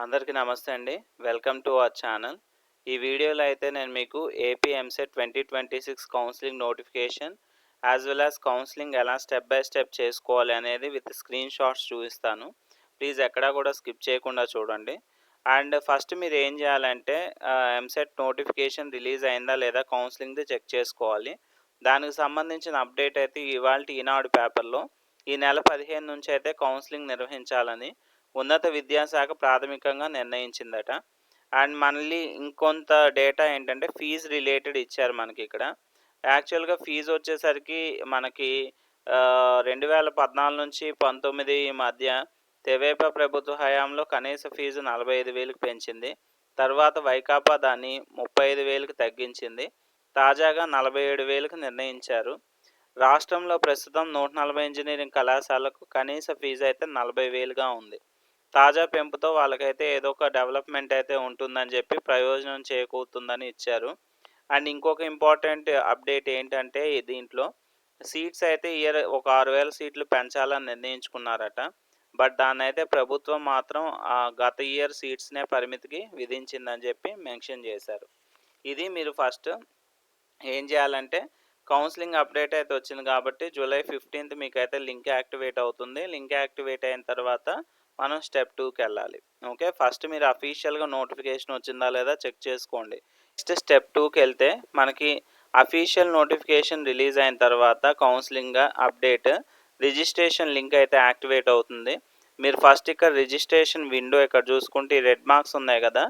అందరికీ నమస్తే అండి. Welcome to our channel. ఈ వీడియోలో అయితే నేను మీకు AP EAMCET 2026 counselling notification as well as counselling ఎలా స్టెప్ బై స్టెప్ చేసుకోవాలి అనేది విత్ స్క్రీన్ షాట్స్ చూపిస్తాను. ప్లీజ్ ఎక్కడా కూడా స్కిప్ చేయకుండా చూడండి. అండ్ ఫస్ట్ మీరు ఏం చేయాలంటే ఎంసెట్ నోటిఫికేషన్ రిలీజ్ అయిందా లేదా కౌన్సెలింగ్ది చెక్ చేసుకోవాలి. దానికి సంబంధించిన అప్డేట్ అయితే ఇవాల్టి ఈనాడు పేపర్లో ఈ నెల 15 నుంచి అయితే కౌన్సెలింగ్ నిర్వహించాలని ఉన్నత విద్యాశాఖ ప్రాథమికంగా నిర్ణయించిందట. అండ్ మళ్ళీ ఇంకొంత డేటా ఏంటంటే ఫీజు రిలేటెడ్ ఇచ్చారు మనకి ఇక్కడ. యాక్చువల్గా ఫీజు వచ్చేసరికి మనకి 2014 నుంచి 19 ఈ మధ్య తెదేపా ప్రభుత్వ హయాంలో కనీస ఫీజు 45,000కి పెంచింది. తర్వాత వైకాపా దాన్ని 35,000కి తగ్గించింది. తాజాగా 47,000కి నిర్ణయించారు. రాష్ట్రంలో ప్రస్తుతం 140 ఇంజనీరింగ్ కళాశాలకు కనీస ఫీజు అయితే 40,000గా ఉంది. తాజా పెంపుతో వాళ్ళకైతే ఏదో ఒక డెవలప్మెంట్ అయితే ఉంటుందని చెప్పి ప్రయోజనం చేకూరుతుందని ఇచ్చారు. అండ్ ఇంకొక ఇంపార్టెంట్ అప్డేట్ ఏంటంటే దీంట్లో సీట్స్ అయితే ఇయర్ ఒక 6,000 సీట్లు పెంచాలని నిర్ణయించుకున్నారట. బట్ దాన్ని అయితే ప్రభుత్వం మాత్రం గత ఇయర్ సీట్స్నే పరిమితికి విధించిందని చెప్పి మెన్షన్ చేశారు. ఇది మీరు ఫస్ట్ ఏం చేయాలంటే కౌన్సిలింగ్ అప్డేట్ అయితే వచ్చింది కాబట్టి జూలై 15th మీకైతే లింక్ యాక్టివేట్ అవుతుంది. లింక్ యాక్టివేట్ అయిన తర్వాత మనం స్టెప్ 2కి వెళ్ళాలి. ఓకే, ఫస్ట్ మీరు అఫీషియల్గా నోటిఫికేషన్ వచ్చిందా లేదా చెక్ చేసుకోండి. నెక్స్ట్ స్టెప్ 2కి వెళ్తే మనకి అఫీషియల్ నోటిఫికేషన్ రిలీజ్ అయిన తర్వాత కౌన్సిలింగ్ అప్డేట్ రిజిస్ట్రేషన్ లింక్ అయితే యాక్టివేట్ అవుతుంది. మీరు ఫస్ట్ ఇక్కడ రిజిస్ట్రేషన్ విండో ఇక్కడ చూసుకుంటే ఈ రెడ్ మార్క్స్ ఉన్నాయి కదా,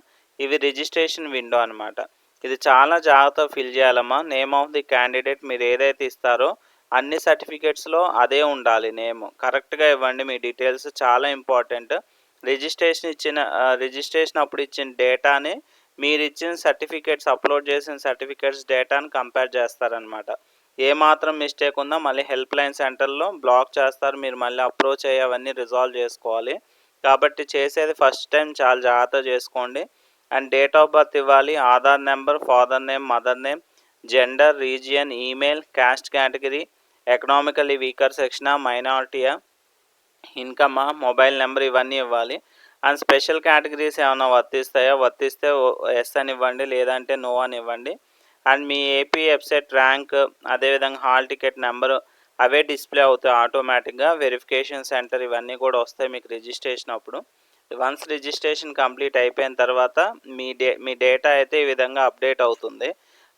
ఇవి రిజిస్ట్రేషన్ విండో అనమాట. ఇది చాలా జాగ్రత్తగా ఫిల్ చేయాలమ్మా. నేమ్ ఆఫ్ ది క్యాండిడేట్ మీరు ఏదైతే ఇస్తారో అన్ని సర్టిఫికేట్స్లో అదే ఉండాలి. నేమ్ కరెక్ట్గా ఇవ్వండి. మీ డీటెయిల్స్ చాలా ఇంపార్టెంట్. రిజిస్ట్రేషన్ అప్పుడు ఇచ్చిన డేటాని మీరు ఇచ్చిన సర్టిఫికేట్స్ అప్లోడ్ చేసిన సర్టిఫికేట్స్ డేటాని కంపేర్ చేస్తారనమాట. ఏమాత్రం మిస్టేక్ ఉందో మళ్ళీ హెల్ప్ లైన్ సెంటర్లో బ్లాక్ చేస్తారు. మీరు మళ్ళీ అప్రోచ్ అయ్యి అవన్నీ రిజాల్వ్ చేసుకోవాలి. కాబట్టి చేసేది ఫస్ట్ టైం చాలా జాగ్రత్త చేసుకోండి. అండ్ డేట్ ఆఫ్ బర్త్ ఇవ్వాలి, Aadhaar number, father name, mother name, gender, region, email, caste category, economically weaker సెక్షనా, మైనారిటీయా, ఇన్కమా, మొబైల్ నెంబర్ ఇవన్నీ ఇవ్వాలి. అండ్ స్పెషల్ కేటగిరీస్ ఏమైనా వర్తిస్తాయో వర్తిస్తే ఎస్ అని ఇవ్వండి, లేదంటే నో అని ఇవ్వండి. And me AP website rank, అదేవిధంగా హాల్ టికెట్ నెంబరు అవే డిస్ప్లే అవుతాయి ఆటోమేటిక్గా. వెరిఫికేషన్ సెంటర్ ఇవన్నీ కూడా వస్తాయి మీకు రిజిస్ట్రేషన్ అప్పుడు. వన్స్ రిజిస్ట్రేషన్ కంప్లీట్ అయిపోయిన తర్వాత మీ డేటా అయితే ఈ విధంగా అప్డేట్ అవుతుంది.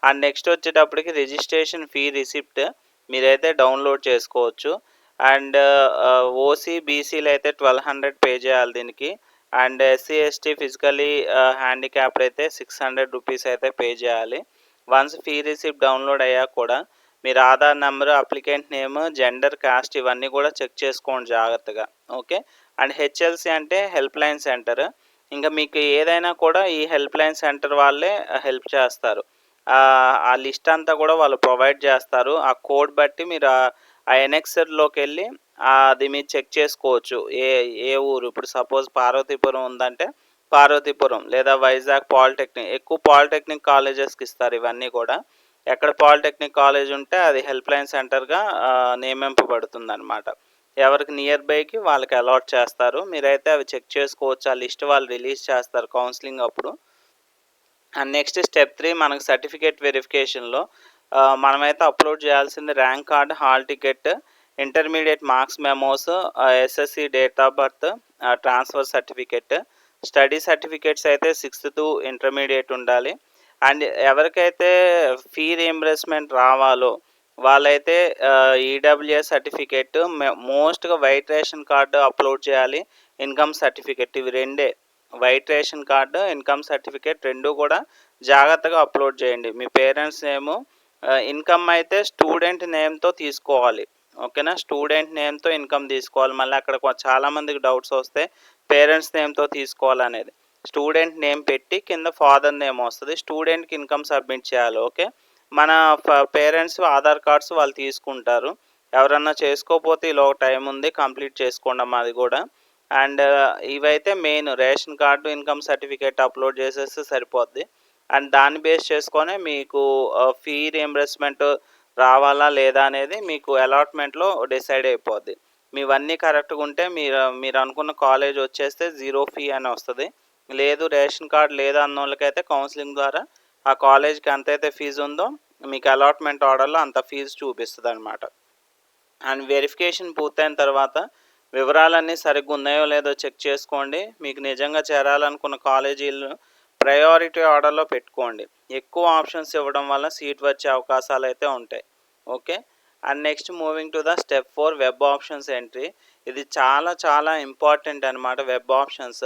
అండ్ నెక్స్ట్ వచ్చేటప్పటికి రిజిస్ట్రేషన్ ఫీ రిసిప్ట్ మీరైతే డౌన్లోడ్ చేసుకోవచ్చు. అండ్ ఓసీ బీసీలు అయితే 1,200 పే చేయాలి దీనికి. And SC ST physically handicapped అయితే 600 రూపీస్ అయితే పే చేయాలి. వన్స్ ఫీ రిసిప్ట్ డౌన్లోడ్ అయ్యాక కూడా మీరు Aadhaar number, applicant name, gender, cost ఇవన్నీ కూడా చెక్ చేసుకోండి జాగ్రత్తగా. ఓకే. అండ్ హెచ్ఎల్సి అంటే హెల్ప్ లైన్ సెంటర్. ఇంకా మీకు ఏదైనా కూడా ఈ హెల్ప్ లైన్ సెంటర్ వాళ్ళే హెల్ప్ చేస్తారు. ఆ లిస్ట్ అంతా కూడా వాళ్ళు ప్రొవైడ్ చేస్తారు. ఆ కోడ్ బట్టి మీరు ఆ ఎన్ఎక్సర్లోకి వెళ్ళి అది మీరు చెక్ చేసుకోవచ్చు. ఏ ఏ ఊరు, ఇప్పుడు సపోజ్ పార్వతీపురం ఉందంటే పార్వతీపురం, లేదా వైజాగ్ పాలిటెక్నిక్, ఎక్కువ పాలిటెక్నిక్ కాలేజెస్కి ఇస్తారు ఇవన్నీ కూడా. ఎక్కడ పాలిటెక్నిక్ కాలేజ్ ఉంటే అది హెల్ప్ లైన్ సెంటర్గా నియమింపబడుతుంది అనమాట. ఎవరికి నియర్ బైకి వాళ్ళకి అలాట్ చేస్తారు. మీరైతే అవి చెక్ చేసుకోవచ్చు. ఆ లిస్ట్ వాళ్ళు రిలీజ్ చేస్తారు కౌన్సిలింగ్ అప్పుడు. అండ్ నెక్స్ట్ స్టెప్ 3 మనకు సర్టిఫికేట్ వెరిఫికేషన్లో మనమైతే అప్లోడ్ చేయాల్సింది rank card, hall ticket, intermediate marks memos, SSC date of birth, transfer certificate. Study certificates అయితే 6th to ఇంటర్మీడియట్ ఉండాలి. అండ్ ఎవరికైతే ఫీ రీయింబర్స్మెంట్ రావాలో వాళ్ళైతే ఈడబ్ల్యూఎస్ సర్టిఫికేట్, మోస్ట్గా వైట్ రేషన్ కార్డు అప్లోడ్ చేయాలి, ఇన్కమ్ సర్టిఫికేట్. ఇవి రెండే, white ration card, income certificate రెండు కూడా జాగ్రత్తగా అప్లోడ్ చేయండి. మీ పేరెంట్స్ నేము, ఇన్కమ్ అయితే స్టూడెంట్ నేమ్తో తీసుకోవాలి. ఓకేనా, స్టూడెంట్ నేమ్తో ఇన్కమ్ తీసుకోవాలి. మళ్ళీ అక్కడ చాలామందికి డౌట్స్ వస్తే పేరెంట్స్ నేమ్తో తీసుకోవాలనేది. స్టూడెంట్ నేమ్ పెట్టి కింద ఫాదర్ నేమ్ వస్తుంది, స్టూడెంట్కి ఇన్కమ్ సబ్మిట్ చేయాలి. ఓకే, మన పేరెంట్స్ ఆధార్ కార్డ్స్ వాళ్ళు తీసుకుంటారు. ఎవరన్నా చేసుకోకపోతే ఇలా ఒక టైం ఉంది, కంప్లీట్ చేసుకోండి అమ్మా అది కూడా. అండ్ ఇవైతే main, ration card, income certificate upload చేసేస్తే సరిపోద్ది. అండ్ దాన్ని బేస్ చేసుకొని మీకు ఫీ రీయింబర్స్మెంట్ రావాలా లేదా అనేది మీకు అలాట్మెంట్లో డిసైడ్ అయిపోద్ది. మీవన్నీ కరెక్ట్గా ఉంటే మీరు అనుకున్న కాలేజ్ వచ్చేస్తే 0 ఫీ అని వస్తుంది. లేదు రేషన్ కార్డ్ లేదు అన్నోళ్ళకైతే కౌన్సిలింగ్ ద్వారా ఆ కాలేజ్కి ఎంతైతే ఫీజు ఉందో మీకు అలాట్మెంట్ ఆర్డర్లో అంత ఫీజు చూపిస్తుంది అనమాట. అండ్ వెరిఫికేషన్ పూర్తయిన తర్వాత వివరాలన్నీ సరిగ్గా ఉన్నాయో లేదో చెక్ చేసుకోండి. మీకు నిజంగా చేరాలనుకున్న కాలేజీలు ప్రయారిటీ ఆర్డర్లో పెట్టుకోండి. ఎక్కువ ఆప్షన్స్ ఇవ్వడం వల్ల సీట్ వచ్చే అవకాశాలు అయితే ఉంటాయి. Okay. And next moving to the step 4 web options entry. ఇది చాలా చాలా ఇంపార్టెంట్ అనమాట వెబ్ ఆప్షన్స్.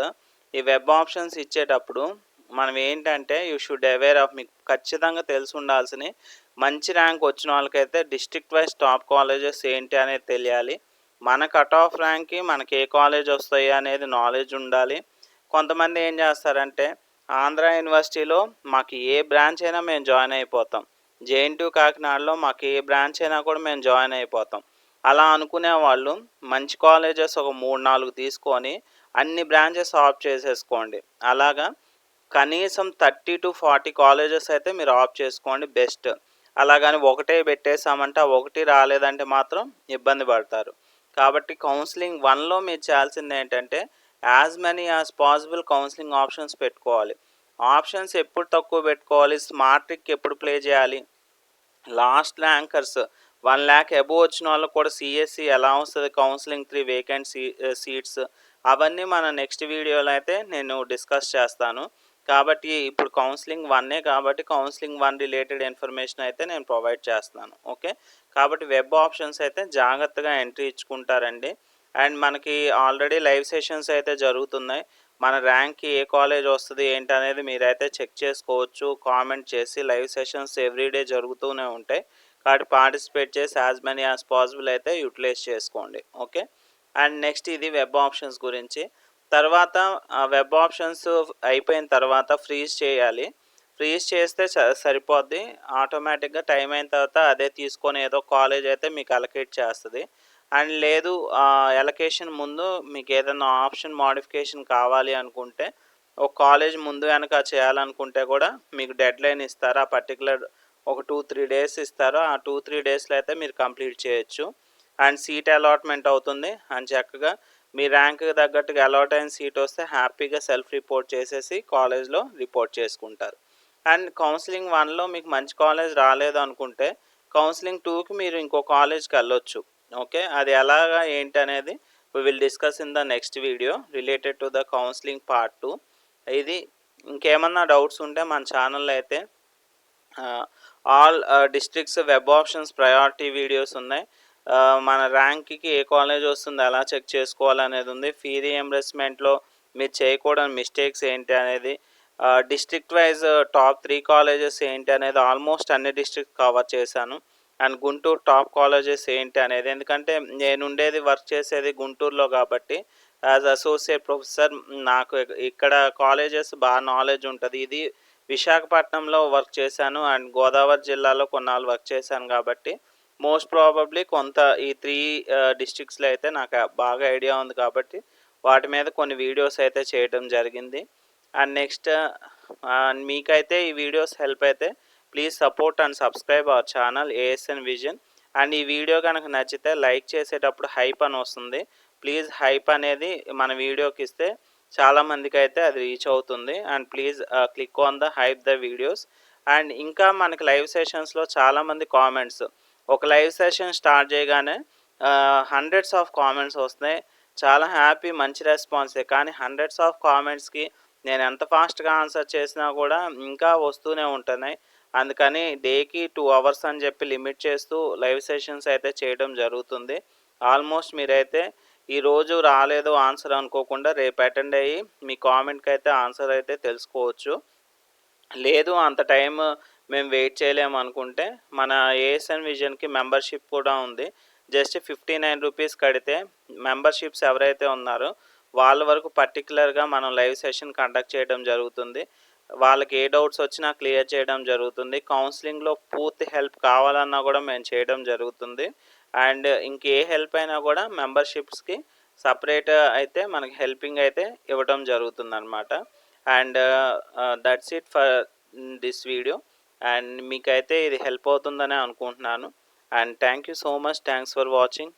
ఈ వెబ్ ఆప్షన్స్ ఇచ్చేటప్పుడు మనం ఏంటంటే యూ షుడ్ అవేర్ ఆఫ్, మీకు ఖచ్చితంగా తెలిసి ఉండాల్సినవి. మంచి ర్యాంక్ వచ్చిన వాళ్ళకైతే డిస్ట్రిక్ట్ వైజ్ టాప్ కాలేజెస్ ఏంటి అనేది తెలియాలి. మన కట్ ఆఫ్ ర్యాంక్కి మనకి ఏ కాలేజ్ వస్తాయి అనేది నాలెడ్జ్ ఉండాలి. కొంతమంది ఏం చేస్తారంటే ఆంధ్ర యూనివర్సిటీలో మాకు ఏ బ్రాంచ్ అయినా మేము జాయిన్ అయిపోతాం, జేఎన్‌టీయూ కాకినాడలో మాకు ఏ బ్రాంచ్ అయినా కూడా మేము జాయిన్ అయిపోతాం. అలా అనుకునే వాళ్ళు మంచి కాలేజెస్ ఒక 3, 4 తీసుకొని అన్ని బ్రాంచెస్ ఆప్ట్ చేసేసుకోండి. అలాగా కనీసం 30-40 కాలేజెస్ అయితే మీరు ఆప్ట్ చేసుకోండి బెస్ట్. అలాగని ఒకటే పెట్టేసామంటే ఆ ఒకటి రాలేదంటే మాత్రం ఇబ్బంది పడతారు. కాబట్టి కౌన్సిలింగ్ 1లో మీరు చేయాల్సింది ఏంటంటే as many as possible counselling options పెట్టుకోవాలి. ఆప్షన్స్ ఎప్పుడు తక్కువ పెట్టుకోవాలి, స్మార్ట్ ట్రిక్ ఎప్పుడు ప్లే చేయాలి, లాస్ట్ ర్యాంకర్స్ 1,00,000 అబోవ్ వచ్చిన వాళ్ళకి కూడా సిఎస్సి ఎలా వస్తుంది, కౌన్సిలింగ్ 3 వేకెంట్ సీట్స్, అవన్నీ మన నెక్స్ట్ వీడియోలో అయితే నేను డిస్కస్ చేస్తాను. కాబట్టి ఇప్పుడు కౌన్సిలింగ్ 1ఏ కాబట్టి కౌన్సిలింగ్ 1 రిలేటెడ్ ఇన్ఫర్మేషన్ అయితే నేను ప్రొవైడ్ చేస్తున్నాను. ఓకే. కాబట్టి వెబ్ ఆప్షన్స్ అయితే జాగ్రత్తగా ఎంట్రీ ఇచ్చుకుంటారండి. అండ్ మనకి ఆల్రెడీ లైవ్ సెషన్స్ అయితే జరుగుతున్నాయి. మన ర్యాంక్కి ఏ కాలేజ్ వస్తుంది ఏంటి అనేది మీరైతే చెక్ చేసుకోవచ్చు కామెంట్ చేసి. లైవ్ సెషన్స్ ఎవ్రీడే జరుగుతూనే ఉంటాయి కాబట్టి పార్టిసిపేట్ చేసి యాజ్ మెనీ యాజ్ పాసిబుల్ అయితే యూటిలైజ్ చేసుకోండి. ఓకే. అండ్ నెక్స్ట్ ఇది వెబ్ ఆప్షన్స్ గురించి. తర్వాత వెబ్ ఆప్షన్స్ అయిపోయిన తర్వాత ఫ్రీజ్ చేయాలి. ఫ్రీజ్ చేస్తే సరిపోద్ది. ఆటోమేటిక్గా టైం అయిన తర్వాత అదే తీసుకొని ఏదో కాలేజ్ అయితే మీకు అలొకేట్ చేస్తుంది. అండ్ లేదు అలొకేషన్ ముందు మీకు ఏదైనా ఆప్షన్ మోడిఫికేషన్ కావాలి అనుకుంటే ఒక కాలేజ్ ముందు వెనక చేయాలనుకుంటే కూడా మీకు డెడ్ లైన్ ఇస్తారు. ఆ పర్టికులర్ ఒక 2-3 డేస్ ఇస్తారు. ఆ 2-3 డేస్లో అయితే మీరు కంప్లీట్ చేయొచ్చు. అండ్ సీట్ అలాట్మెంట్ అవుతుంది. అండ్ చక్కగా మీ ర్యాంక్కి తగ్గట్టుగా అలాట్ అయిన సీట్ వస్తే హ్యాపీగా సెల్ఫ్ రిపోర్ట్ చేసేసి కాలేజ్లో రిపోర్ట్ చేసుకుంటారు. అండ్ కౌన్సిలింగ్ 1లో మీకు మంచి కాలేజ్ రాలేదు అనుకుంటే కౌన్సిలింగ్ 2కి మీరు ఇంకో కాలేజ్కి వెళ్ళొచ్చు. ఓకే. అది ఎలాగా ఏంటి అనేది we will discuss in the next video related to the counselling part 2. ఇది ఇంకేమన్నా డౌట్స్ ఉంటే మన ఛానల్లో అయితే all districts web options priority videos ఉన్నాయి. మన ర్యాంక్కి ఏ కాలేజ్ వస్తుంది ఎలా చెక్ చేసుకోవాలనేది ఉంది. ఫీ రీఎంబర్స్మెంట్లో మీరు చేయకూడని మిస్టేక్స్ ఏంటి అనేది, డిస్ట్రిక్ట్ వైజ్ టాప్ 3 కాలేజెస్ ఏంటి అనేది ఆల్మోస్ట్ అన్ని డిస్ట్రిక్ట్స్ కవర్ చేశాను. అండ్ గుంటూరు టాప్ కాలేజెస్ ఏంటి అనేది, ఎందుకంటే నేను ఉండేది వర్క్ చేసేది గుంటూరులో కాబట్టి యాజ్ అసోసియేట్ ప్రొఫెసర్ నాకు ఇక్కడ కాలేజెస్ బాగా నాలెడ్జ్ ఉంటుంది. ఇది విశాఖపట్నంలో వర్క్ చేశాను అండ్ గోదావరి జిల్లాలో కొన్నాళ్ళు వర్క్ చేశాను కాబట్టి మోస్ట్ ప్రాబబ్లీ కొంత ఈ 3 డిస్ట్రిక్ట్స్లో అయితే నాకు బాగా ఐడియా ఉంది కాబట్టి వాటి మీద కొన్ని వీడియోస్ అయితే చేయడం జరిగింది. అండ్ నెక్స్ట్ మీకైతే ఈ వీడియోస్ హెల్ప్ అయితే please support and subscribe our channel ASN vision. And ఈ వీడియో కనుక నచ్చితే లైక్ చేసేటప్పుడు హైప్ అని వస్తుంది. ప్లీజ్ హైప్ అనేది మన వీడియోకి ఇస్తే చాలామందికి అయితే అది రీచ్ అవుతుంది. And please click on the hype the videos. And ఇంకా మనకి లైవ్ సెషన్స్లో చాలామంది కామెంట్స్, ఒక లైవ్ సెషన్ స్టార్ట్ చేయగానే హండ్రెడ్స్ ఆఫ్ కామెంట్స్ వస్తున్నాయి. చాలా హ్యాపీ, మంచి రెస్పాన్సే. కానీ హండ్రెడ్స్ ఆఫ్ కామెంట్స్కి నేను ఎంత ఫాస్ట్గా ఆన్సర్ చేసినా కూడా ఇంకా వస్తూనే ఉంటున్నాయి. అందుకని డేకి 2 అవర్స్ అని చెప్పి లిమిట్ చేస్తూ లైవ్ సెషన్స్ అయితే చేయడం జరుగుతుంది. ఆల్మోస్ట్ మీరైతే ఈరోజు రాలేదు ఆన్సర్ అనుకోకుండా రేపు అటెండ్ అయ్యి మీ కామెంట్కి అయితే ఆన్సర్ అయితే తెలుసుకోవచ్చు. లేదు అంత టైం మేము వెయిట్ చేయలేము అనుకుంటే మన ఏఎస్ఎన్ విజన్కి మెంబర్షిప్ కూడా ఉంది. జస్ట్ 59 రూపీస్ కడితే మెంబర్షిప్స్ ఎవరైతే ఉన్నారో వాళ్ళ వరకు పర్టికులర్గా మనం లైవ్ సెషన్ కండక్ట్ చేయడం జరుగుతుంది. వాళ్ళకి ఏ డౌట్స్ వచ్చినా క్లియర్ చేయడం జరుగుతుంది. కౌన్సిలింగ్లో పూర్తి హెల్ప్ కావాలన్నా కూడా మేము చేయడం జరుగుతుంది. అండ్ ఇంకే హెల్ప్ అయినా కూడా మెంబర్షిప్స్కి సపరేట్ అయితే మనకి హెల్పింగ్ అయితే ఇవ్వడం జరుగుతుందన్నమాట. And that's it for this video. And మీకైతే ఇది హెల్ప్ అవుతుందని అనుకుంటున్నాను. And thank you so much. Thanks for watching.